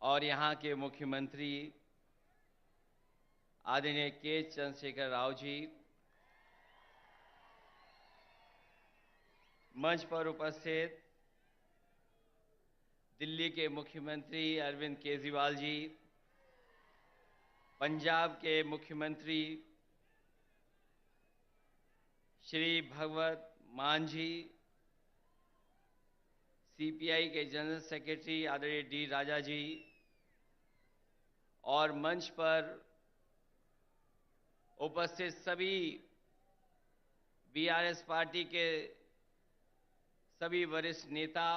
और यहाँ के मुख्यमंत्री आदरणीय के चंद्रशेखर राव जी, मंच पर उपस्थित दिल्ली के मुख्यमंत्री अरविंद केजरीवाल जी, पंजाब के मुख्यमंत्री श्री भगवत मान जी, सीपीआई के जनरल सेक्रेटरी आदरणीय डी राजा जी और मंच पर उपस्थित सभी बीआरएस पार्टी के सभी वरिष्ठ नेता,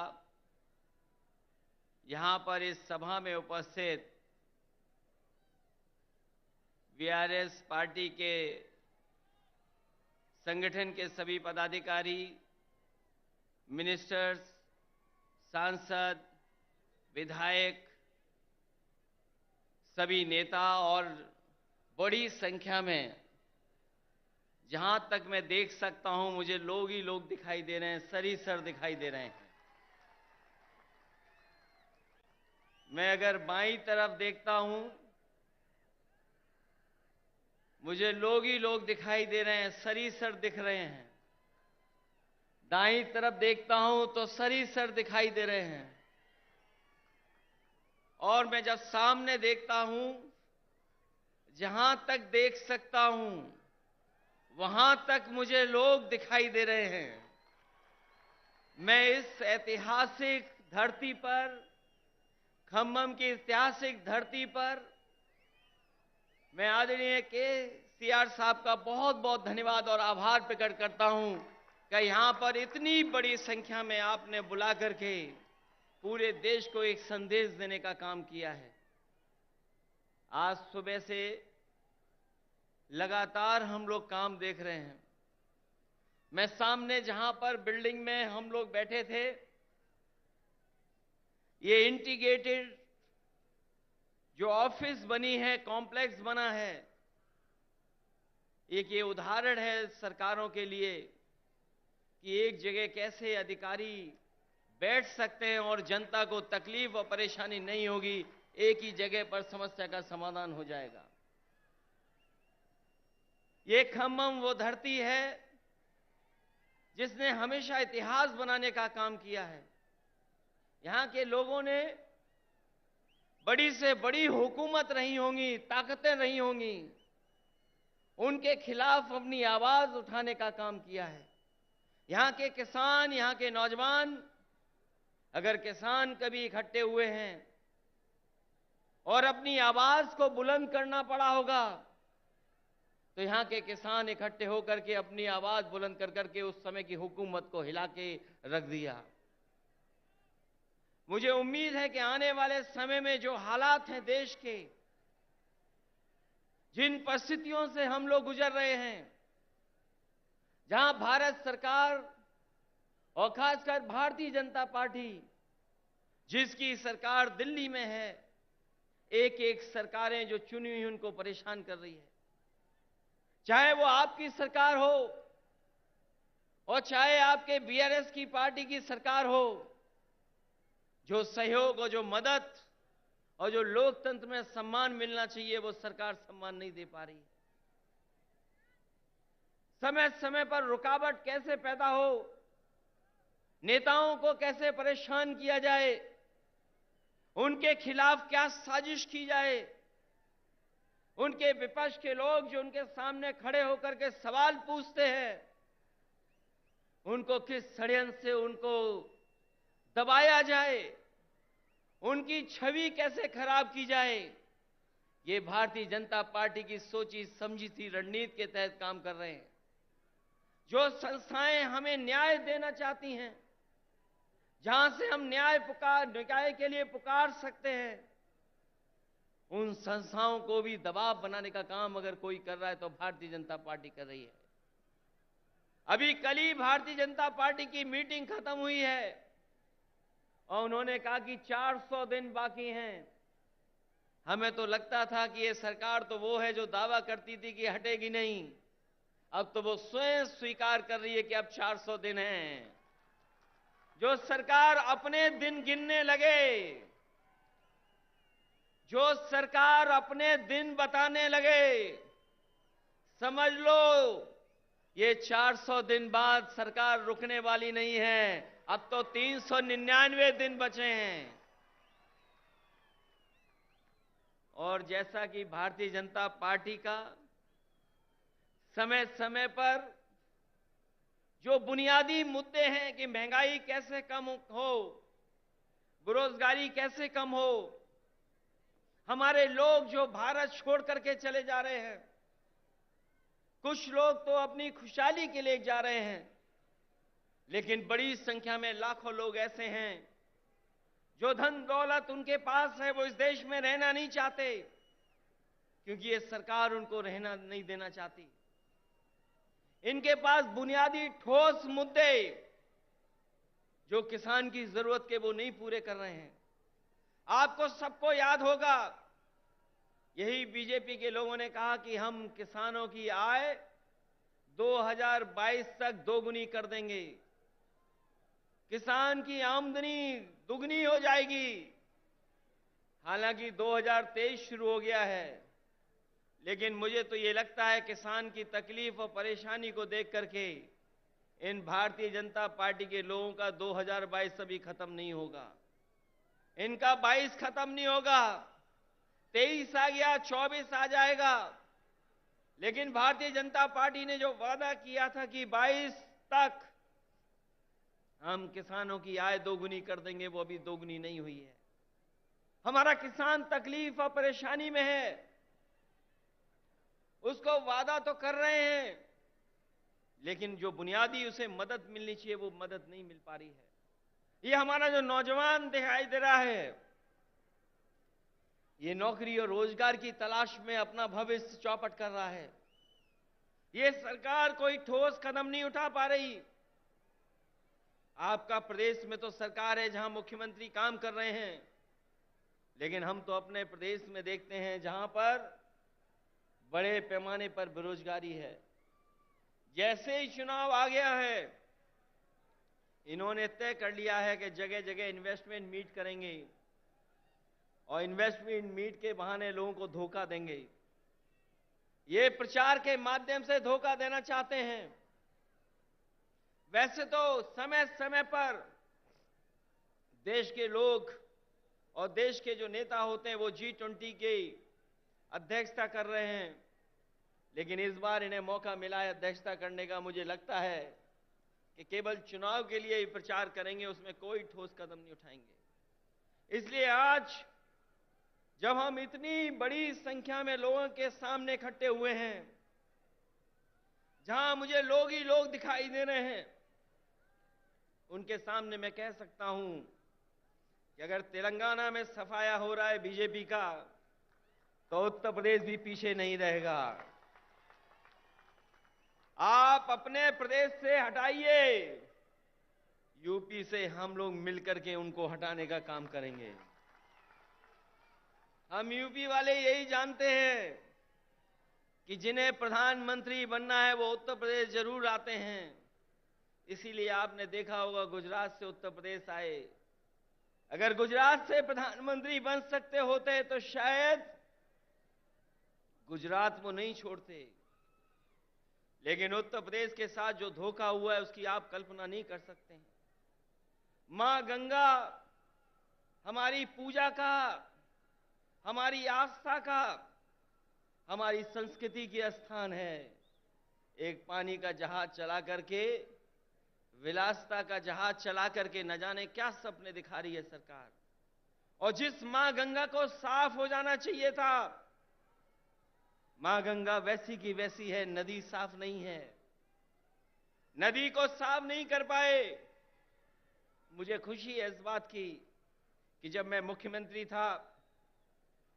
यहां पर इस सभा में उपस्थित बीआरएस पार्टी के संगठन के सभी पदाधिकारी, मिनिस्टर्स, सांसद, विधायक, सभी नेता और बड़ी संख्या में, जहां तक मैं देख सकता हूं मुझे लोग ही लोग दिखाई दे रहे हैं, सर दिखाई दे रहे हैं। मैं अगर बाईं तरफ देखता हूं मुझे लोग ही लोग दिखाई दे रहे हैं, सर दिख रहे हैं। दाईं तरफ देखता हूं तो सर दिखाई दे रहे हैं। और मैं जब सामने देखता हूं, जहां तक देख सकता हूं वहां तक मुझे लोग दिखाई दे रहे हैं। मैं इस ऐतिहासिक धरती पर, खम्मम की ऐतिहासिक धरती पर, मैं आदरणीय केसीआर साहब का बहुत बहुत धन्यवाद और आभार प्रकट करता हूं कि यहां पर इतनी बड़ी संख्या में आपने बुला करके पूरे देश को एक संदेश देने का काम किया है। आज सुबह से लगातार हम लोग काम देख रहे हैं। मैं सामने जहां पर बिल्डिंग में हम लोग बैठे थे, ये इंटीग्रेटेड जो ऑफिस बनी है, कॉम्प्लेक्स बना है, एक ये उदाहरण है सरकारों के लिए कि एक जगह कैसे अधिकारी बैठ सकते हैं और जनता को तकलीफ और परेशानी नहीं होगी, एक ही जगह पर समस्या का समाधान हो जाएगा। ये खम्मम वो धरती है जिसने हमेशा इतिहास बनाने का काम किया है। यहां के लोगों ने बड़ी से बड़ी हुकूमत रही होंगी, ताकतें रही होंगी, उनके खिलाफ अपनी आवाज उठाने का काम किया है। यहां के किसान, यहां के नौजवान, अगर किसान कभी इकट्ठे हुए हैं और अपनी आवाज को बुलंद करना पड़ा होगा तो यहां के किसान इकट्ठे होकर के अपनी आवाज बुलंद कर करके उस समय की हुकूमत को हिला के रख दिया। मुझे उम्मीद है कि आने वाले समय में जो हालात हैं देश के, जिन परिस्थितियों से हम लोग गुजर रहे हैं, जहां भारत सरकार और खासकर भारतीय जनता पार्टी, जिसकी सरकार दिल्ली में है, एक एक सरकारें जो चुनी हुई उनको परेशान कर रही है। चाहे वो आपकी सरकार हो और चाहे आपके बीआरएस की पार्टी की सरकार हो, जो सहयोग और जो मदद और जो लोकतंत्र में सम्मान मिलना चाहिए वो सरकार सम्मान नहीं दे पा रही। समय समय पर रुकावट कैसे पैदा हो, नेताओं को कैसे परेशान किया जाए, उनके खिलाफ क्या साजिश की जाए, उनके विपक्ष के लोग जो उनके सामने खड़े होकर के सवाल पूछते हैं, उनको किस षड्यंत्र से उनको दबाया जाए, उनकी छवि कैसे खराब की जाए, ये भारतीय जनता पार्टी की सोची समझी थी रणनीति के तहत काम कर रहे हैं। जो संस्थाएं हमें न्याय देना चाहती हैं, जहां से हम न्याय के लिए पुकार सकते हैं, उन संस्थाओं को भी दबाव बनाने का काम अगर कोई कर रहा है तो भारतीय जनता पार्टी कर रही है। अभी कल ही भारतीय जनता पार्टी की मीटिंग खत्म हुई है और उन्होंने कहा कि 400 दिन बाकी हैं। हमें तो लगता था कि ये सरकार तो वो है जो दावा करती थी कि हटेगी नहीं, अब तो वो स्वयं स्वीकार कर रही है कि अब 400 दिन हैं। जो सरकार अपने दिन गिनने लगे, जो सरकार अपने दिन बताने लगे, समझ लो ये 400 दिन बाद सरकार रुकने वाली नहीं है। अब तो 399 दिन बचे हैं। और जैसा कि भारतीय जनता पार्टी का समय समय पर जो बुनियादी मुद्दे हैं कि महंगाई कैसे कम हो, बेरोजगारी कैसे कम हो, हमारे लोग जो भारत छोड़ करके चले जा रहे हैं, कुछ लोग तो अपनी खुशहाली के लिए जा रहे हैं, लेकिन बड़ी संख्या में लाखों लोग ऐसे हैं जो धन दौलत उनके पास है, वो इस देश में रहना नहीं चाहते, क्योंकि ये सरकार उनको रहना नहीं देना चाहती। इनके पास बुनियादी ठोस मुद्दे जो किसान की जरूरत के वो नहीं पूरे कर रहे हैं। आपको सबको याद होगा, यही बीजेपी के लोगों ने कहा कि हम किसानों की आय 2022 तक दोगुनी कर देंगे, किसान की आमदनी दुगनी हो जाएगी। हालांकि 2023 शुरू हो गया है, लेकिन मुझे तो ये लगता है किसान की तकलीफ और परेशानी को देख करके इन भारतीय जनता पार्टी के लोगों का 2022 अभी खत्म नहीं होगा, इनका 22 खत्म नहीं होगा, 23 आ गया, 24 आ जाएगा। लेकिन भारतीय जनता पार्टी ने जो वादा किया था कि 22 तक हम किसानों की आय दोगुनी कर देंगे, वो अभी दोगुनी नहीं हुई है। हमारा किसान तकलीफ और परेशानी में है, उसको वादा तो कर रहे हैं, लेकिन जो बुनियादी उसे मदद मिलनी चाहिए वो मदद नहीं मिल पा रही है। ये हमारा जो नौजवान दिखाई दे रहा है, ये नौकरी और रोजगार की तलाश में अपना भविष्य चौपट कर रहा है। ये सरकार कोई ठोस कदम नहीं उठा पा रही। आपका प्रदेश में तो सरकार है जहां मुख्यमंत्री काम कर रहे हैं, लेकिन हम तो अपने प्रदेश में देखते हैं जहां पर बड़े पैमाने पर बेरोजगारी है। जैसे ही चुनाव आ गया है, इन्होंने तय कर लिया है कि जगह जगह इन्वेस्टमेंट मीट करेंगे और इन्वेस्टमेंट मीट के बहाने लोगों को धोखा देंगे। ये प्रचार के माध्यम से धोखा देना चाहते हैं। वैसे तो समय समय पर देश के लोग और देश के जो नेता होते हैं वो G20 की अध्यक्षता कर रहे हैं, लेकिन इस बार इन्हें मौका मिला है अध्यक्षता करने का। मुझे लगता है कि केवल चुनाव के लिए ही प्रचार करेंगे, उसमें कोई ठोस कदम नहीं उठाएंगे। इसलिए आज जब हम इतनी बड़ी संख्या में लोगों के सामने इकट्ठे हुए हैं, जहां मुझे लोग ही लोग दिखाई दे रहे हैं, उनके सामने मैं कह सकता हूं कि अगर तेलंगाना में सफाया हो रहा है बीजेपी का, तो उत्तर प्रदेश भी पीछे नहीं रहेगा। आप अपने प्रदेश से हटाइए, यूपी से हम लोग मिलकर के उनको हटाने का काम करेंगे। हम यूपी वाले यही जानते हैं कि जिन्हें प्रधानमंत्री बनना है वो उत्तर प्रदेश जरूर आते हैं। इसीलिए आपने देखा होगा गुजरात से उत्तर प्रदेश आए। अगर गुजरात से प्रधानमंत्री बन सकते होते तो शायद गुजरात वो नहीं छोड़ते, लेकिन उत्तर प्रदेश के साथ जो धोखा हुआ है उसकी आप कल्पना नहीं कर सकते हैं। मां गंगा हमारी पूजा का, हमारी आस्था का, हमारी संस्कृति की स्थान है। एक पानी का जहाज चला करके, विलासिता का जहाज चला करके न जाने क्या सपने दिखा रही है सरकार। और जिस मां गंगा को साफ हो जाना चाहिए था, मां गंगा वैसी की वैसी है, नदी साफ नहीं है, नदी को साफ नहीं कर पाए। मुझे खुशी है इस बात की कि जब मैं मुख्यमंत्री था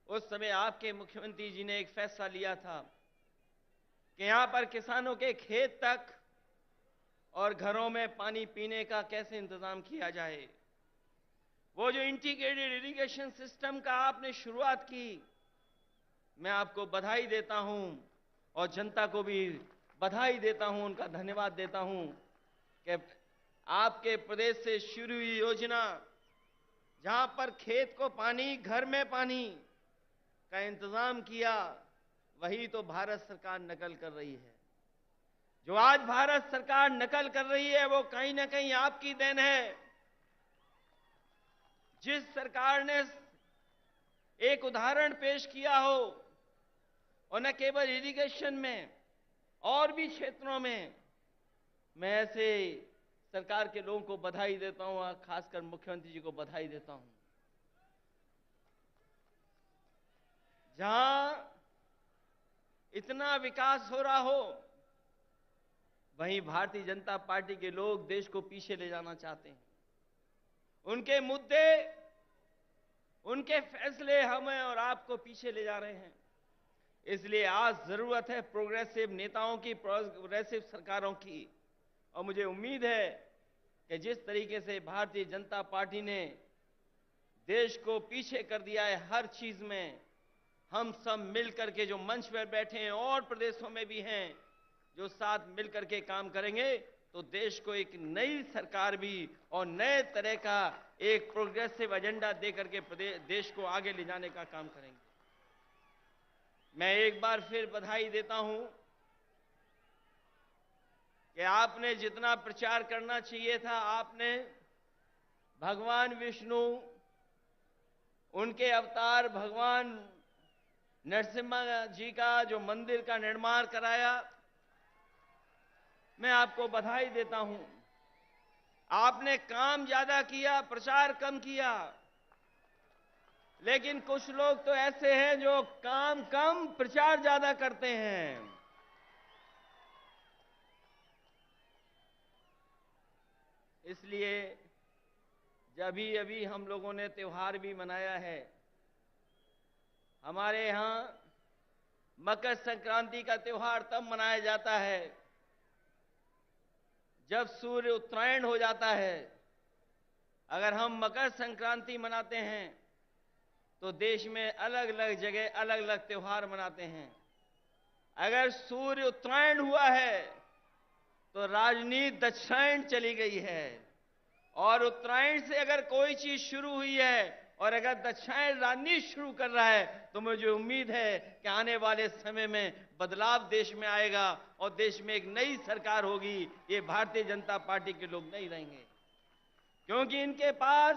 उस समय आपके मुख्यमंत्री जी ने एक फैसला लिया था कि यहां पर किसानों के खेत तक और घरों में पानी पीने का कैसे इंतजाम किया जाए। वो जो इंटीग्रेटेड इरिगेशन सिस्टम का आपने शुरुआत की, मैं आपको बधाई देता हूं और जनता को भी बधाई देता हूं, उनका धन्यवाद देता हूं कि आपके प्रदेश से शुरू हुई योजना, जहां पर खेत को पानी, घर में पानी, का इंतजाम किया, वही तो भारत सरकार नकल कर रही है। जो आज भारत सरकार नकल कर रही है वो कहीं ना कहीं आपकी देन है। जिस सरकार ने एक उदाहरण पेश किया हो, और न केवल इरिगेशन में और भी क्षेत्रों में, मैं ऐसे सरकार के लोगों को बधाई देता हूं, और खासकर मुख्यमंत्री जी को बधाई देता हूं। जहां इतना विकास हो रहा हो, वहीं भारतीय जनता पार्टी के लोग देश को पीछे ले जाना चाहते हैं। उनके मुद्दे, उनके फैसले हमें और आपको पीछे ले जा रहे हैं। इसलिए आज जरूरत है प्रोग्रेसिव नेताओं की, प्रोग्रेसिव सरकारों की। और मुझे उम्मीद है कि जिस तरीके से भारतीय जनता पार्टी ने देश को पीछे कर दिया है हर चीज में, हम सब मिलकर के जो मंच पर बैठे हैं और प्रदेशों में भी हैं, जो साथ मिलकर के काम करेंगे तो देश को एक नई सरकार भी और नए तरह का एक प्रोग्रेसिव एजेंडा देकर के देश को आगे ले जाने का काम करेंगे। मैं एक बार फिर बधाई देता हूं कि आपने जितना प्रचार करना चाहिए था, आपने भगवान विष्णु, उनके अवतार भगवान नरसिम्हा जी का जो मंदिर का निर्माण कराया, मैं आपको बधाई देता हूं। आपने काम ज्यादा किया, प्रचार कम किया। लेकिन कुछ लोग तो ऐसे हैं जो काम कम प्रचार ज्यादा करते हैं। इसलिए जब अभी हम लोगों ने त्योहार भी मनाया है, हमारे यहां मकर संक्रांति का त्योहार तब मनाया जाता है जब सूर्य उत्तरायण हो जाता है। अगर हम मकर संक्रांति मनाते हैं तो देश में अलग अलग जगह अलग अलग त्योहार मनाते हैं। अगर सूर्य उत्तरायण हुआ है तो राजनीति दक्षिणायन चली गई है, और उत्तरायण से अगर कोई चीज शुरू हुई है और अगर दक्षिणायन राजनीति शुरू कर रहा है तो मुझे उम्मीद है कि आने वाले समय में बदलाव देश में आएगा और देश में एक नई सरकार होगी। ये भारतीय जनता पार्टी के लोग नहीं रहेंगे, क्योंकि इनके पास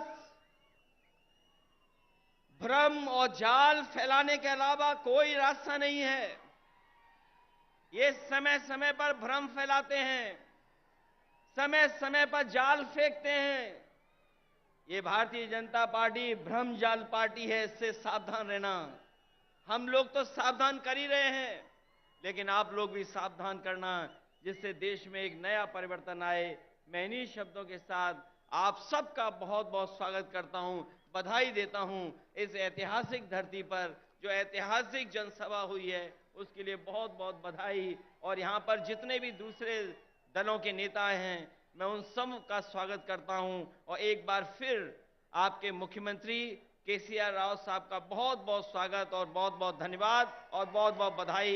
भ्रम और जाल फैलाने के अलावा कोई रास्ता नहीं है। ये समय समय पर भ्रम फैलाते हैं, समय समय पर जाल फेंकते हैं। ये भारतीय जनता पार्टी भ्रम जाल पार्टी है, इससे सावधान रहना। हम लोग तो सावधान कर ही रहे हैं, लेकिन आप लोग भी सावधान करना, जिससे देश में एक नया परिवर्तन आए। मैं इन्हीं शब्दों के साथ आप सबका बहुत बहुत स्वागत करता हूं, बधाई देता हूं। इस ऐतिहासिक धरती पर जो ऐतिहासिक जनसभा हुई है उसके लिए बहुत बहुत बधाई। और यहां पर जितने भी दूसरे दलों के नेता हैं, मैं उन सब का स्वागत करता हूं। और एक बार फिर आपके मुख्यमंत्री केसीआर राव साहब का बहुत बहुत स्वागत और बहुत बहुत धन्यवाद और बहुत बहुत बधाई।